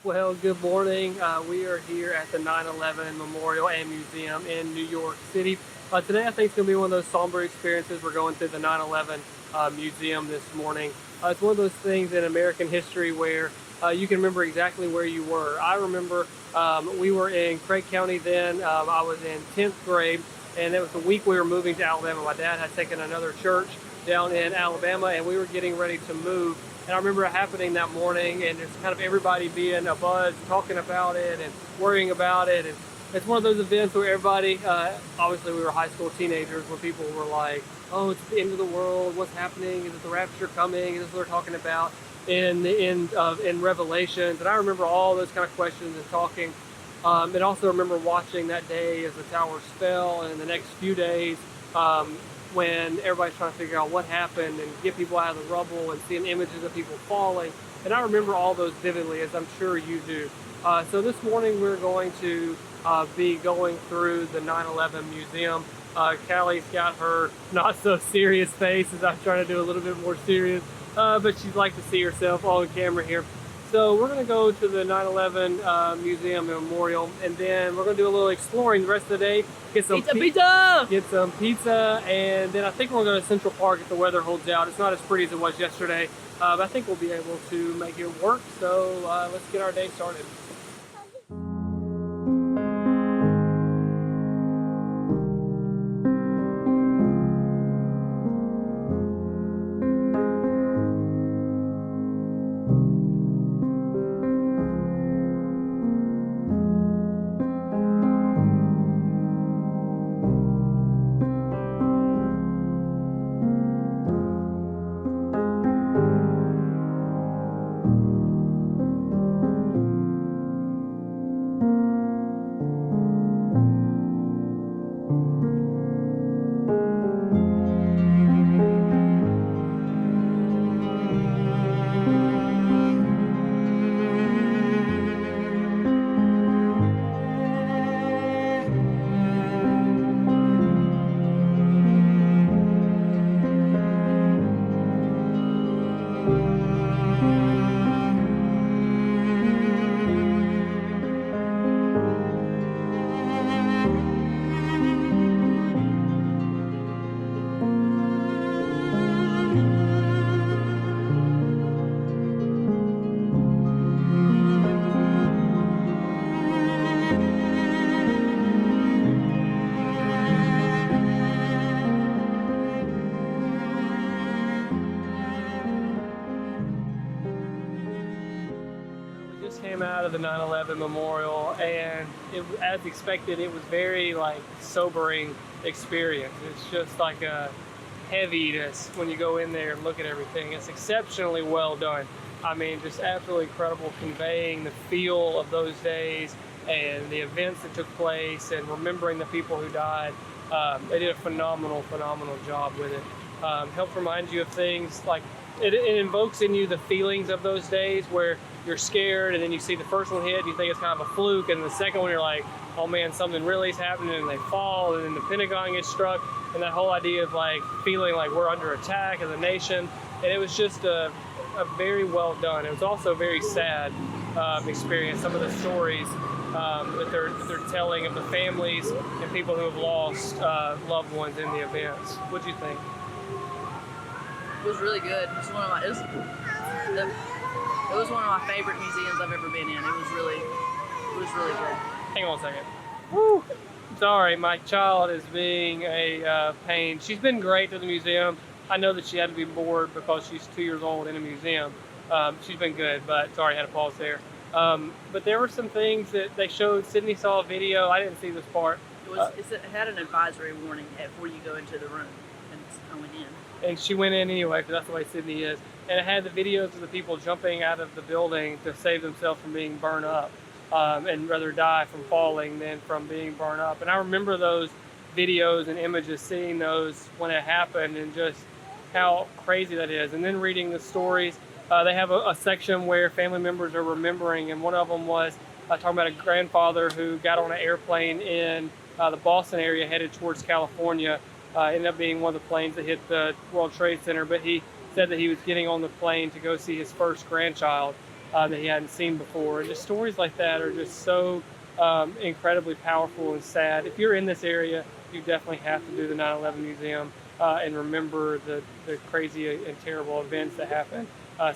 Well, good morning. We are here at the 9/11 Memorial and Museum in New York City. Today, I think it's going to be one of those somber experiences. We're going through the 9/11 museum this morning. It's one of those things in American history where you can remember exactly where you were. I remember we were in Craig County then. I was in 10th grade, and it was the week we were moving to Alabama. My dad had taken another church down in Alabama, and we were getting ready to move. And I remember it happening that morning, and it's kind of everybody being a buzz, talking about it and worrying about it. And it's one of those events where everybody, obviously we were high school teenagers, where people were like, oh, it's the end of the world. What's happening? Is it the rapture coming? Is this what they're talking about in the end of in Revelations? And I remember all those kind of questions and talking. And also remember watching that day as the towers fell, and the next few days, when everybody's trying to figure out what happened and get people out of the rubble and seeing images of people falling. And I remember all those vividly, as I'm sure you do. So this morning we're going to be going through the 9/11 museum. Callie's got her not so serious face as I'm trying to do a little bit more serious, but she'd like to see herself on camera here. So we're going to go to the 9/11 museum and memorial, and then we're going to do a little exploring the rest of the day. Get some pizza! Get some pizza, and then I think we're going to go to Central Park if the weather holds out. It's not as pretty as it was yesterday, but I think we'll be able to make it work. So let's get our day started. Came out of the 9/11 memorial, and as expected, it was very sobering experience. It's just like a heaviness when you go in there and look at everything. It's exceptionally well done. I mean, just absolutely incredible, conveying the feel of those days and the events that took place and remembering the people who died. They did a phenomenal job with it. Helps remind you of things like it invokes in you the feelings of those days where you're scared, and then you see the first one hit and you think it's kind of a fluke, and the second one you're like, oh man, something really is happening, and they fall, and then the Pentagon gets struck, and that whole idea of feeling like we're under attack as a nation. And it was just a very well done. It was also a very sad experience. Some of the stories that they're telling of the families and people who have lost loved ones in the events. What'd you think? It was really good. It was one of my favorite museums I've ever been in. It was really good. Hang on a second. Woo! Sorry, my child is being a pain. She's been great to the museum. I know that she had to be bored because she's 2 years old in a museum. She's been good, but sorry, I had to pause there. But there were some things that they showed. Sydney saw a video. I didn't see this part. It had an advisory warning before you go into the room, and I went in. And she went in anyway, because that's the way Sydney is. And it had the videos of the people jumping out of the building to save themselves from being burned up, and rather die from falling than from being burned up. And I remember those videos and images, seeing those when it happened, and just how crazy that is. And then reading the stories, they have a section where family members are remembering, and one of them was talking about a grandfather who got on an airplane in the Boston area headed towards California. Ended up being one of the planes that hit the World Trade Center, but he said that he was getting on the plane to go see his first grandchild, that he hadn't seen before. And just stories like that are just so incredibly powerful and sad. If you're in this area, you definitely have to do the 9/11 Museum and remember the crazy and terrible events that happened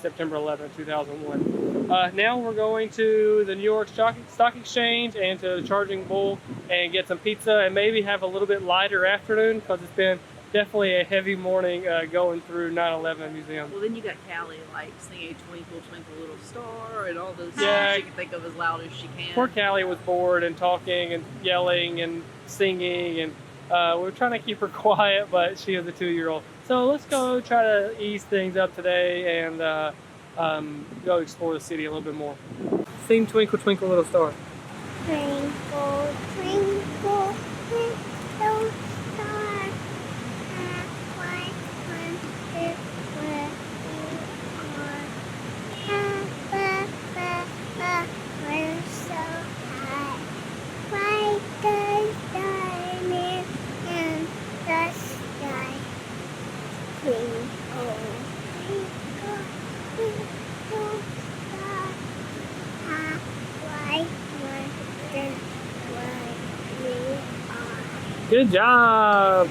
September 11th, 2001. Now we're going to the New York Stock Exchange and to the Charging Bull and get some pizza and maybe have a little bit lighter afternoon because it's been definitely a heavy morning going through 9/11 Museum. Well, then you got Callie like singing "Twinkle Twinkle Little Star" and all those Yeah. songs she can think of as loud as she can. Poor Callie was bored and talking and yelling and singing, and we were trying to keep her quiet, but she is a 2-year-old. So let's go try to ease things up today and go explore the city a little bit more. Sing "Twinkle Twinkle Little Star." Twinkle, twinkle, little star, how I wonder where you are. We're so high. Like a diamond in the sky. Twinkle, twinkle, little star, how I wonder where you are. Good job.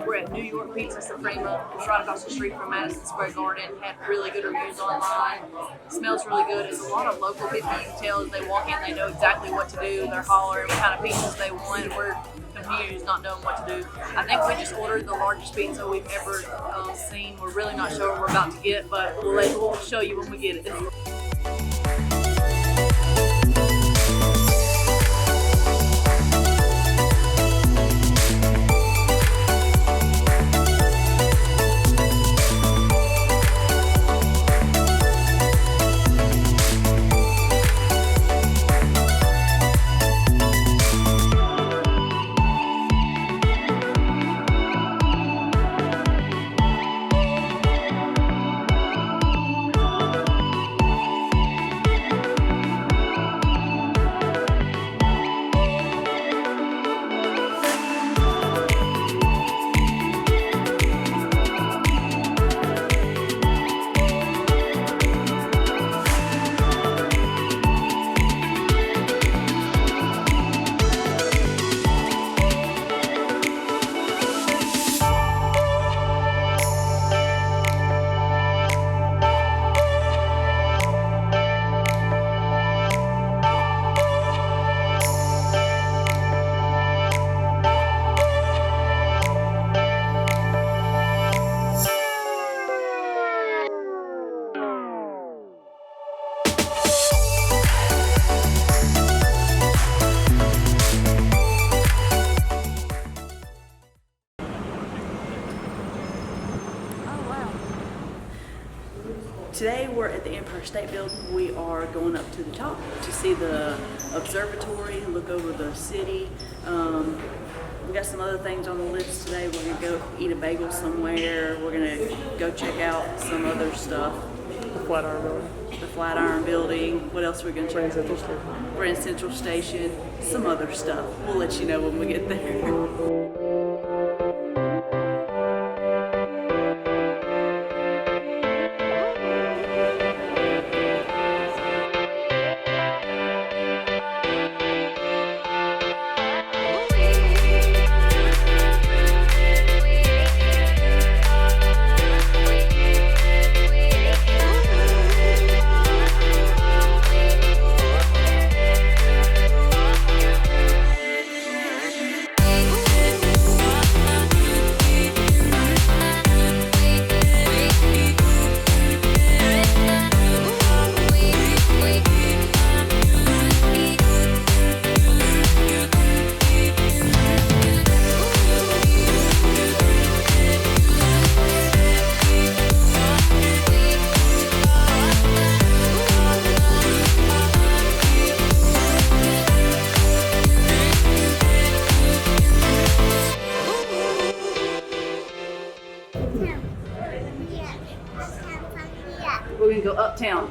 We're at New York Pizza Suprema. It's right across the street from Madison Square Garden. Had really good reviews online. Smells really good. There's a lot of local people. You can tell as they walk in, they know exactly what to do. They're hollering what kind of pizzas they want. We're confused, not knowing what to do. I think we just ordered the largest pizza we've ever seen. We're really not sure what we're about to get, but we'll show you when we get it. Today we're at the Empire State Building. We are going up to the top to see the observatory, look over the city. We got some other things on the list today. We're gonna go eat a bagel somewhere. We're gonna go check out some other stuff. The Flatiron Building. The Flatiron Building. What else are we gonna check Grand out? Central Station. Grand Central Station. Some other stuff. We'll let you know when we get there. Uptown. Yeah. Uptown from here. We're gonna go uptown.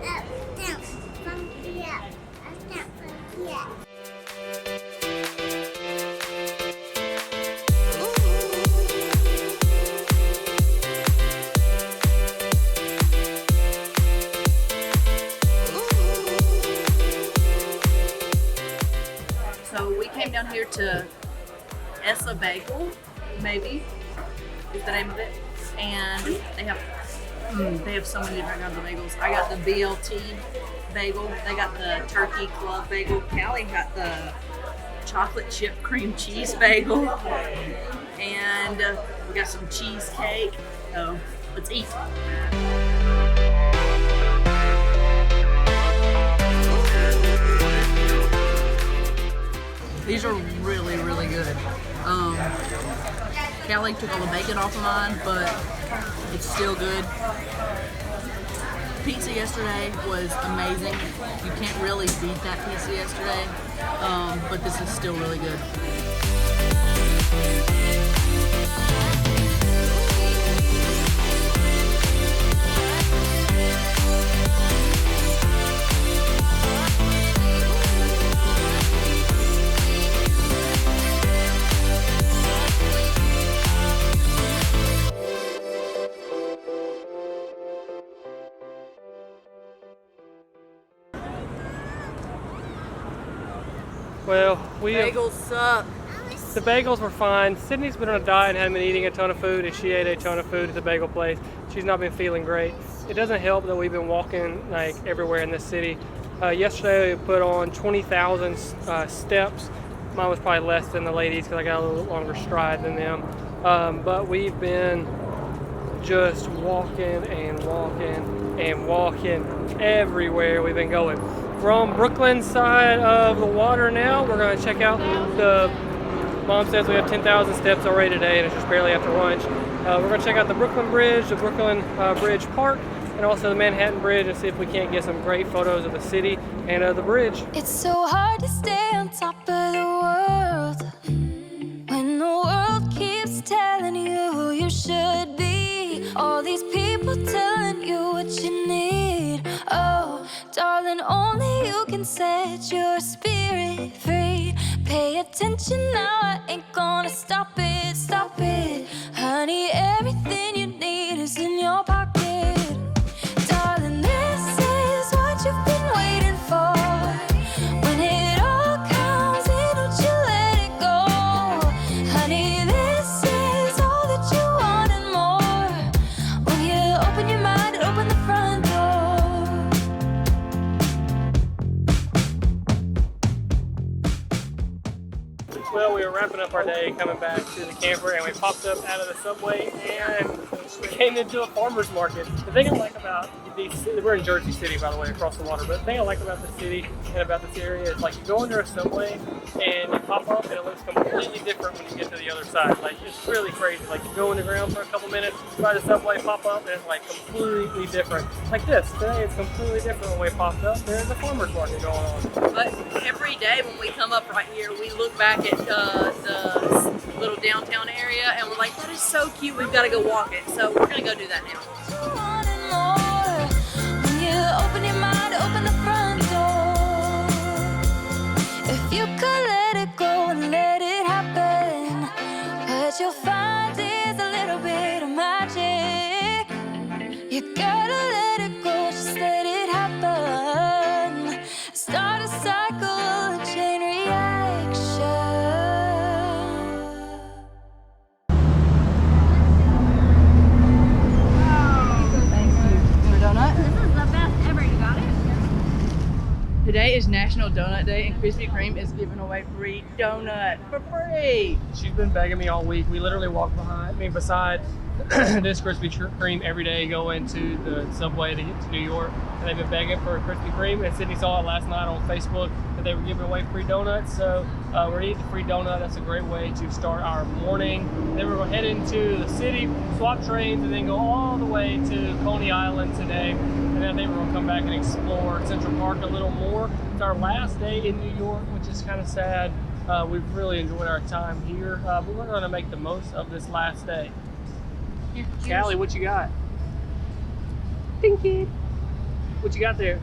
Uptown from here. Uptown from here. So we came down here to Essa Bagel, maybe is the name of it, and they have so many different kinds of bagels. I got the BLT bagel. They got the turkey club bagel. Callie got the chocolate chip cream cheese bagel, and we got some cheesecake. So let's eat. These are really, really good. Callie took all the bacon off of mine, but it's still good. Pizza yesterday was amazing. You can't really beat that pizza yesterday, but this is still really good. Well, Bagels suck. the bagels were fine. Sydney's been on a diet and hadn't been eating a ton of food, and she ate a ton of food at the bagel place. She's not been feeling great. It doesn't help that we've been walking like everywhere in this city. Yesterday we put on 20,000 steps. Mine was probably less than the ladies because I got a little longer stride than them. But we've been just walking and walking and walking everywhere we've been going. We're on Brooklyn's side of the water now. We're going to check out the, Mom says we have 10,000 steps already today and it's just barely after lunch. We're going to check out the Brooklyn Bridge, the Brooklyn Bridge Park, and also the Manhattan Bridge and see if we can't get some great photos of the city and of the bridge. It's so hard to stay on top of the world when the world keeps telling you who you should be. All these people telling you what you need. Oh, darling, only you can set your spirit free. Pay attention now, I ain't gonna stop it, stop it. Honey, everything you need is in your pocket. Darling, this is what you've been waiting for. When it all comes in, don't you let it go. Honey, this is all that you want and more. When you open your mind and open the front door. Well, we were wrapping up our day, coming back to the camper, and we popped up out of the subway and we came into a farmer's market. The thing I like about we're in Jersey City, by the way, across the water, but the thing I like about the city and about this area is like you go under a subway and you pop up and it looks completely different when you get to the other side. Like it's really crazy. Like you go underground for a couple minutes, ride the subway, pop up, and it's like completely different. Like this, today it's completely different when we popped up. There's a farmer's market going on. But every day when we come up right here, we look back at the little downtown area and we're like, that is so cute, we've got to go walk it. So we're going to go do that now. When you open your mind, open the front door. If you could let it go and let it happen, what you'll find is a little bit of magic. You gotta let it go, just let it happen. Start a cycle, a chain reaction. Today is National Donut Day and Krispy Kreme is giving away free donut for free. She's been begging me all week. We literally walk beside this Krispy Kreme every day going to the subway to get to New York. And they've been begging for a Krispy Kreme. And Sydney saw it last night on Facebook that they were giving away free donuts. So we're eating the free donut. That's a great way to start our morning. Then we're going to head into the city, swap trains, and then go all the way to Coney Island today. And then I think we're going to come back and explore Central Park a little more. It's our last day in New York, which is kind of sad. We've really enjoyed our time here, but we're going to make the most of this last day. Here, Callie, what you got? Thank you. What you got there?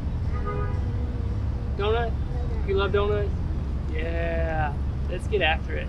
Donut? You love donuts? Yeah. Let's get after it.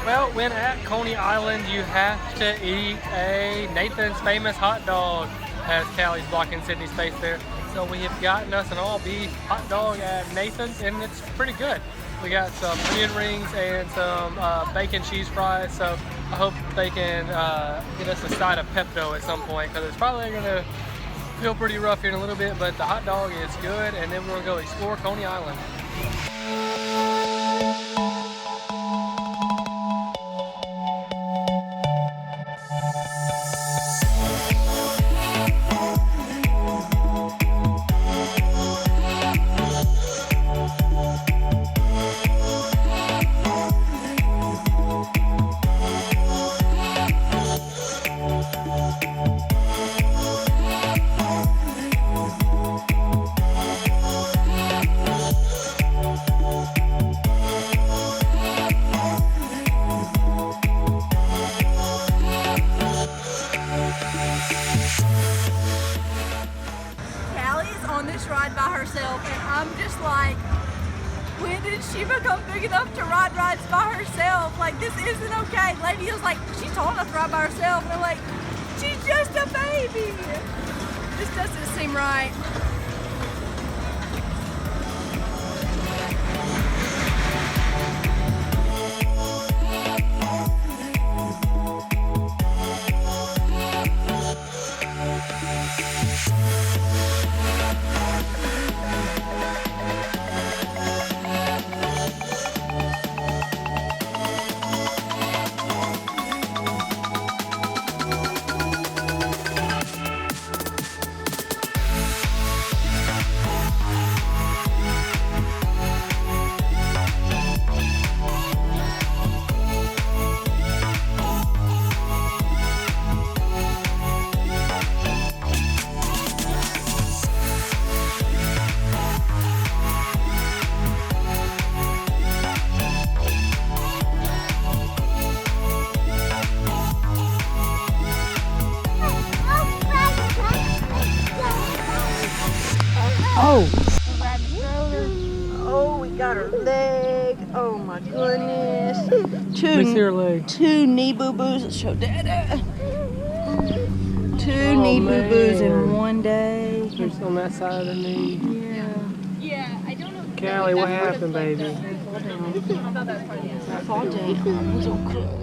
Well, when at Coney Island, you have to eat a Nathan's Famous hot dog, as Callie's blocking Sydney's face there. So we have gotten us an all-beef hot dog at Nathan's, and it's pretty good. We got some onion rings and some bacon cheese fries, so I hope they can get us a side of Pepto at some point, because it's probably going to feel pretty rough here in a little bit, but the hot dog is good, and then we're going to go explore Coney Island. Ride by herself, and I'm just like, when did she become big enough to ride rides by herself? Like, this isn't okay. Lady was like, she's tall enough to ride by herself, and they're like, she's just a baby. This doesn't seem right. Oh, we got her leg. Oh my goodness. Let's see her leg. Two knee boo-boos. Let's show Dada. Two knee boo-boos in one day. Just on that side of the knee. Yeah, I don't know. Callie, what happened, baby? I thought that was part of the answer. Fall down. It's okay.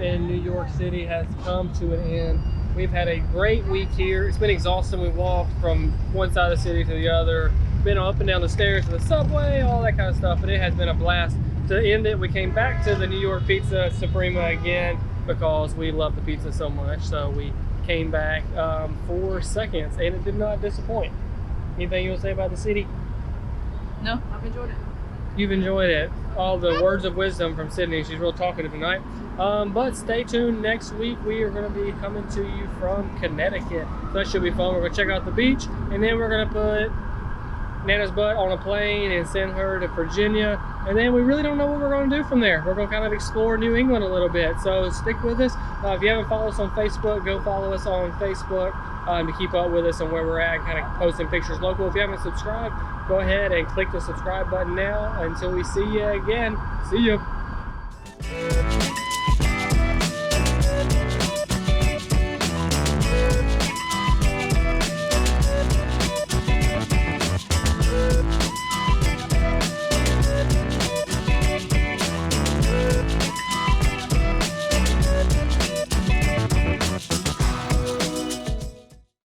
In New York City has come to an end. We've had a great week here. It's been exhausting. We walked from one side of the city to the other, been up and down the stairs to the subway, all that kind of stuff, but it has been a blast. To end it, we came back to the New York Pizza Suprema again because we love the pizza so much. So we came back 4 seconds and it did not disappoint. Anything you want to say about the city? No, I've enjoyed it. You've enjoyed it. All the words of wisdom from Sydney. She's real talkative tonight. But stay tuned. Next week we are going to be coming to you from Connecticut. So that should be fun. We're going to check out the beach, and then we're going to put Nana's butt on a plane and send her to Virginia. And then we really don't know what we're going to do from there. We're going to kind of explore New England a little bit. So stick with us. If you haven't followed us on Facebook, go follow us on Facebook to keep up with us on where we're at, kind of posting pictures local. If you haven't subscribed, go ahead and click the subscribe button now. Until we see you again, see you.